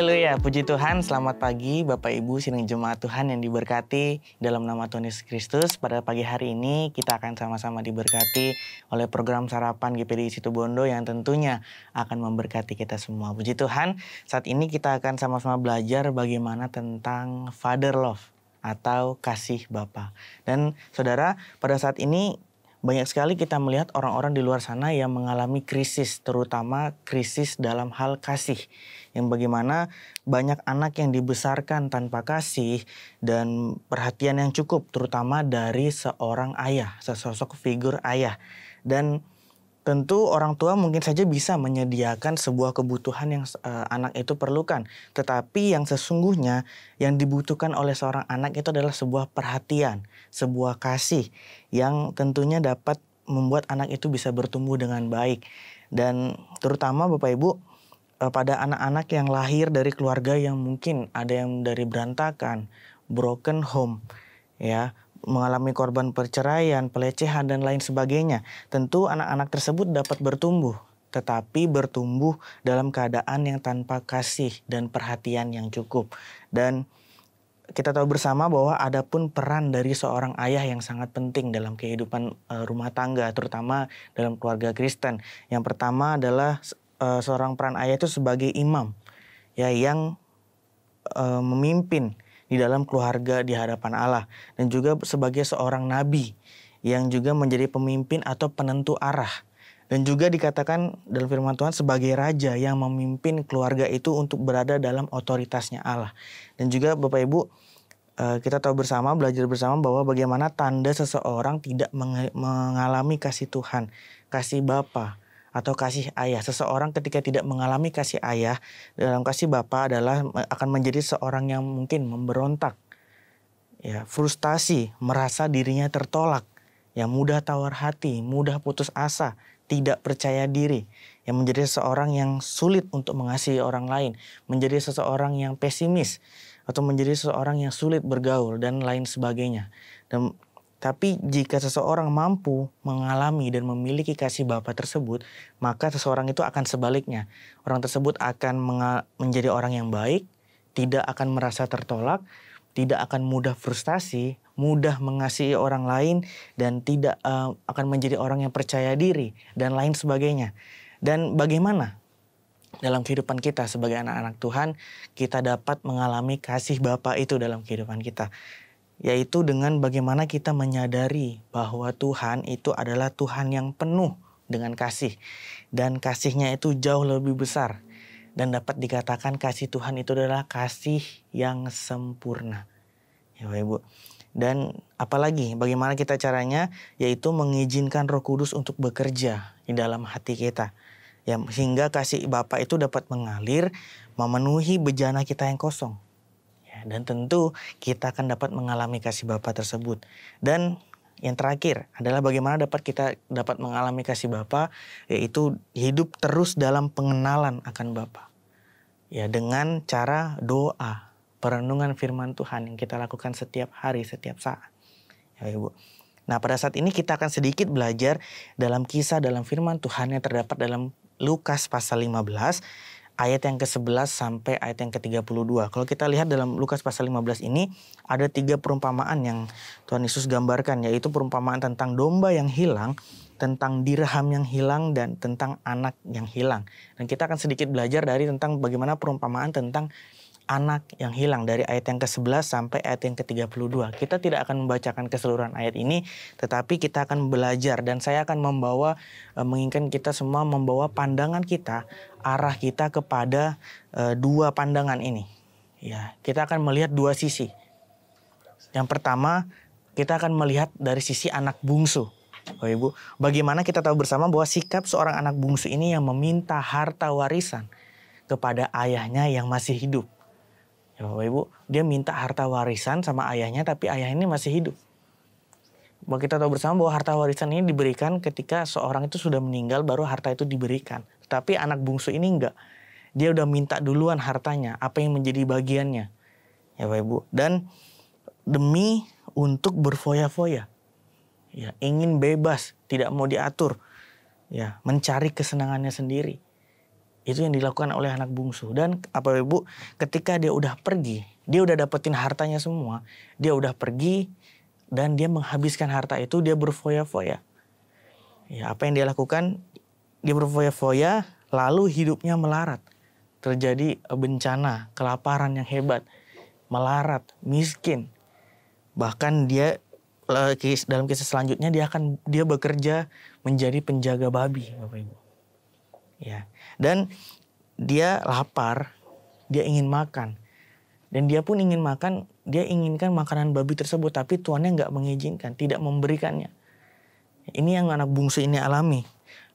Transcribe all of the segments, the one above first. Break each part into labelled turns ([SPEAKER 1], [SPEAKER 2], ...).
[SPEAKER 1] Haleluya, puji Tuhan, selamat pagi Bapak Ibu sidang jemaat Tuhan yang diberkati dalam nama Tuhan Yesus Kristus. Pada pagi hari ini kita akan sama-sama diberkati oleh program Sarapan GPDI Situbondo yang tentunya akan memberkati kita semua. Puji Tuhan, saat ini kita akan sama-sama belajar bagaimana tentang Father Love atau kasih Bapa. Dan saudara, pada saat ini banyak sekali kita melihat orang-orang di luar sana yang mengalami krisis, terutama krisis dalam hal kasih. Yang bagaimana banyak anak yang dibesarkan tanpa kasih dan perhatian yang cukup, terutama dari seorang ayah, sesosok figur ayah. Dan tentu orang tua mungkin saja bisa menyediakan sebuah kebutuhan yang anak itu perlukan. Tetapi yang sesungguhnya yang dibutuhkan oleh seorang anak itu adalah sebuah perhatian, sebuah kasih yang tentunya dapat membuat anak itu bisa bertumbuh dengan baik. Dan terutama Bapak Ibu, pada anak-anak yang lahir dari keluarga yang mungkin ada yang dari berantakan, broken home, ya, mengalami korban perceraian, pelecehan, dan lain sebagainya. Tentu anak-anak tersebut dapat bertumbuh, tetapi bertumbuh dalam keadaan yang tanpa kasih dan perhatian yang cukup. Dan kita tahu bersama bahwa ada pun peran dari seorang ayah yang sangat penting dalam kehidupan rumah tangga, terutama dalam keluarga Kristen. Yang pertama adalah seorang peran ayah itu sebagai imam, ya, yang memimpin di dalam keluarga di hadapan Allah, dan juga sebagai seorang nabi yang juga menjadi pemimpin atau penentu arah, dan juga dikatakan dalam firman Tuhan sebagai raja yang memimpin keluarga itu untuk berada dalam otoritasnya Allah. Dan juga Bapak Ibu, kita tahu bersama, belajar bersama bahwa bagaimana tanda seseorang tidak mengalami kasih Tuhan, kasih Bapa atau kasih ayah. Seseorang ketika tidak mengalami kasih ayah dalam kasih Bapa adalah akan menjadi seorang yang mungkin memberontak, ya, frustasi, merasa dirinya tertolak, yang mudah tawar hati, mudah putus asa, tidak percaya diri, yang menjadi seseorang yang sulit untuk mengasihi orang lain, menjadi seseorang yang pesimis, atau menjadi seseorang yang sulit bergaul dan lain sebagainya. Tapi jika seseorang mampu mengalami dan memiliki kasih Bapa tersebut, maka seseorang itu akan sebaliknya. Orang tersebut akan menjadi orang yang baik, tidak akan merasa tertolak, tidak akan mudah frustasi, mudah mengasihi orang lain, dan tidak akan menjadi orang yang percaya diri, dan lain sebagainya. Dan bagaimana dalam kehidupan kita sebagai anak-anak Tuhan, kita dapat mengalami kasih Bapa itu dalam kehidupan kita? Yaitu dengan bagaimana kita menyadari bahwa Tuhan itu adalah Tuhan yang penuh dengan kasih. Dan kasihnya itu jauh lebih besar. Dan dapat dikatakan kasih Tuhan itu adalah kasih yang sempurna. Ya Bapak Ibu. Dan apalagi bagaimana kita caranya? Yaitu mengizinkan Roh Kudus untuk bekerja di dalam hati kita. Ya, sehingga kasih Bapa itu dapat mengalir, memenuhi bejana kita yang kosong. Dan tentu kita akan dapat mengalami kasih Bapa tersebut. Dan yang terakhir adalah bagaimana kita dapat mengalami kasih Bapa, yaitu hidup terus dalam pengenalan akan Bapa. Ya, dengan cara doa, perenungan firman Tuhan yang kita lakukan setiap hari, setiap saat. Ya, Ibu. Nah, pada saat ini kita akan sedikit belajar dalam kisah dalam firman Tuhan yang terdapat dalam Lukas pasal 15. Ayat yang ke-11 sampai ayat yang ke-32. Kalau kita lihat dalam Lukas pasal 15 ini, ada 3 perumpamaan yang Tuhan Yesus gambarkan, yaitu perumpamaan tentang domba yang hilang, tentang dirham yang hilang, dan tentang anak yang hilang. Dan kita akan sedikit belajar dari tentang bagaimana perumpamaan tentang anak yang hilang dari ayat yang ke-11 sampai ayat yang ke-32. Kita tidak akan membacakan keseluruhan ayat ini, tetapi kita akan belajar, dan saya akan menginginkan kita semua membawa pandangan kita, arah kita kepada 2 pandangan ini. Ya, kita akan melihat 2 sisi. Yang pertama, kita akan melihat dari sisi anak bungsu. Bapak Ibu, bagaimana kita tahu bersama bahwa sikap seorang anak bungsu ini yang meminta harta warisan kepada ayahnya yang masih hidup. Ya Bapak Ibu, dia minta harta warisan sama ayahnya, tapi ayah ini masih hidup. Bahwa kita tahu bersama bahwa harta warisan ini diberikan ketika seorang itu sudah meninggal, baru harta itu diberikan. Tapi anak bungsu ini enggak. Dia udah minta duluan hartanya, apa yang menjadi bagiannya. Ya Bapak Ibu, dan demi untuk berfoya-foya. Ya, ingin bebas, tidak mau diatur. Ya, mencari kesenangannya sendiri. Itu yang dilakukan oleh anak bungsu. Dan apa Ibu, ketika dia udah pergi, dia udah dapetin hartanya semua, dia udah pergi dan dia menghabiskan harta itu, dia berfoya-foya. Ya, apa yang dia lakukan? Dia berfoya-foya, lalu hidupnya melarat. Terjadi bencana, kelaparan yang hebat, melarat, miskin. Bahkan dia dalam kisah selanjutnya dia bekerja menjadi penjaga babi, Bapak Ibu. Ya. Dan dia lapar, dia ingin makan. Dan dia pun ingin makan, dia inginkan makanan babi tersebut, tapi tuannya nggak mengizinkan, tidak memberikannya. Ini yang anak bungsu ini alami.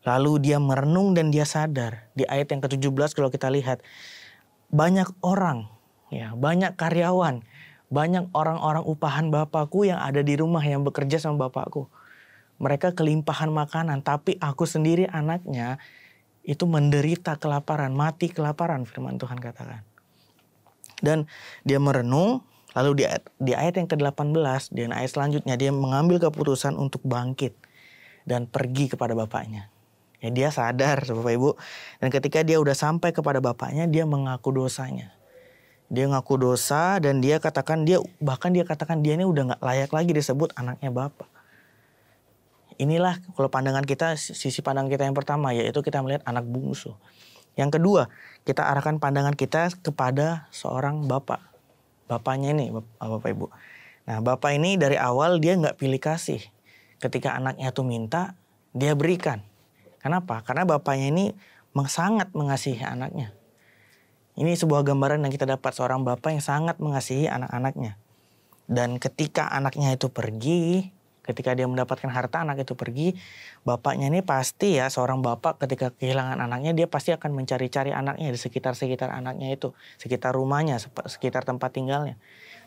[SPEAKER 1] Lalu dia merenung dan dia sadar. Di ayat yang ke-17 kalau kita lihat, banyak orang, ya, banyak karyawan, banyak orang-orang upahan bapakku yang ada di rumah yang bekerja sama bapakku. Mereka kelimpahan makanan, tapi aku sendiri anaknya itu menderita kelaparan, mati kelaparan, firman Tuhan katakan. Dan dia merenung, lalu di ayat yang ke-18, dan ayat selanjutnya dia mengambil keputusan untuk bangkit dan pergi kepada bapaknya. Ya, dia sadar, Bapak Ibu. Dan ketika dia udah sampai kepada bapaknya, dia mengaku dosanya. Dia ngaku dosa dan dia katakan dia ini udah gak layak lagi disebut anaknya bapak. Inilah kalau pandangan kita, sisi pandang kita yang pertama, yaitu kita melihat anak bungsu. Yang kedua, kita arahkan pandangan kita kepada seorang bapak. Bapaknya ini, Bapak Ibu. Nah, bapak ini dari awal dia nggak pilih kasih. Ketika anaknya tuh minta, dia berikan. Kenapa? Karena bapaknya ini sangat mengasihi anaknya. Ini sebuah gambaran yang kita dapat, seorang bapak yang sangat mengasihi anak-anaknya. Dan ketika anaknya itu pergi, ketika dia mendapatkan harta, anak itu pergi, bapaknya ini pasti ya, seorang bapak ketika kehilangan anaknya, dia pasti akan mencari-cari anaknya di sekitar-sekitar anaknya itu, sekitar rumahnya, sekitar tempat tinggalnya.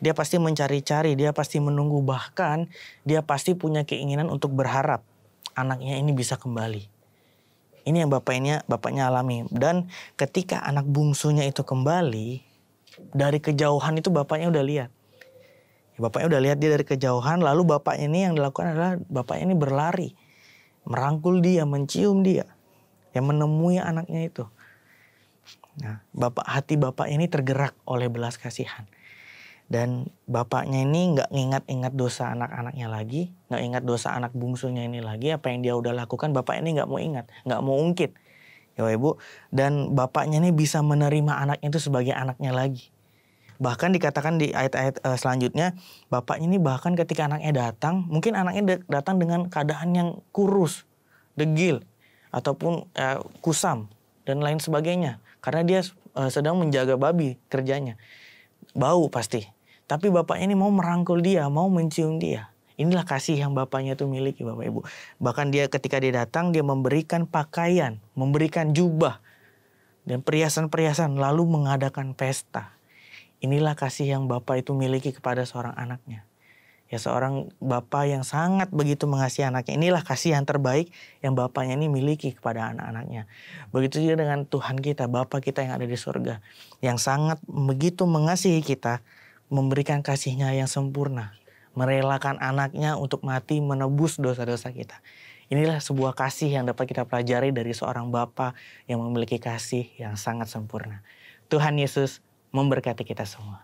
[SPEAKER 1] Dia pasti mencari-cari, dia pasti menunggu, bahkan dia pasti punya keinginan untuk berharap anaknya ini bisa kembali. Ini yang bapaknya alami. Dan ketika anak bungsunya itu kembali, dari kejauhan itu bapaknya udah lihat. Bapaknya udah lihat dia dari kejauhan, lalu bapaknya ini yang dilakukan adalah bapaknya ini berlari, merangkul dia, mencium dia, yang menemui anaknya itu. Nah, hati bapak ini tergerak oleh belas kasihan. Dan bapaknya ini nggak ingat dosa anak-anaknya lagi, nggak ingat dosa anak bungsunya ini lagi, apa yang dia udah lakukan, bapak ini nggak mau ingat, nggak mau ungkit. Ya Ibu, dan bapaknya ini bisa menerima anaknya itu sebagai anaknya lagi. Bahkan dikatakan di ayat-ayat selanjutnya, bapaknya ini bahkan ketika anaknya datang, mungkin anaknya datang dengan keadaan yang kurus, degil, ataupun kusam, dan lain sebagainya. Karena dia sedang menjaga babi kerjanya. Bau pasti. Tapi bapaknya ini mau merangkul dia, mau mencium dia. Inilah kasih yang bapaknya itu miliki, Bapak Ibu. Bahkan dia ketika dia datang, dia memberikan pakaian, memberikan jubah, dan perhiasan-perhiasan, lalu mengadakan pesta. Inilah kasih yang bapak itu miliki kepada seorang anaknya. Ya, seorang bapak yang sangat begitu mengasihi anaknya. Inilah kasih yang terbaik yang bapaknya ini miliki kepada anak-anaknya. Begitu juga dengan Tuhan kita, Bapa kita yang ada di surga. Yang sangat begitu mengasihi kita, memberikan kasihnya yang sempurna. Merelakan anaknya untuk mati menebus dosa-dosa kita. Inilah sebuah kasih yang dapat kita pelajari dari seorang bapa yang memiliki kasih yang sangat sempurna. Tuhan Yesus memberkati kita semua.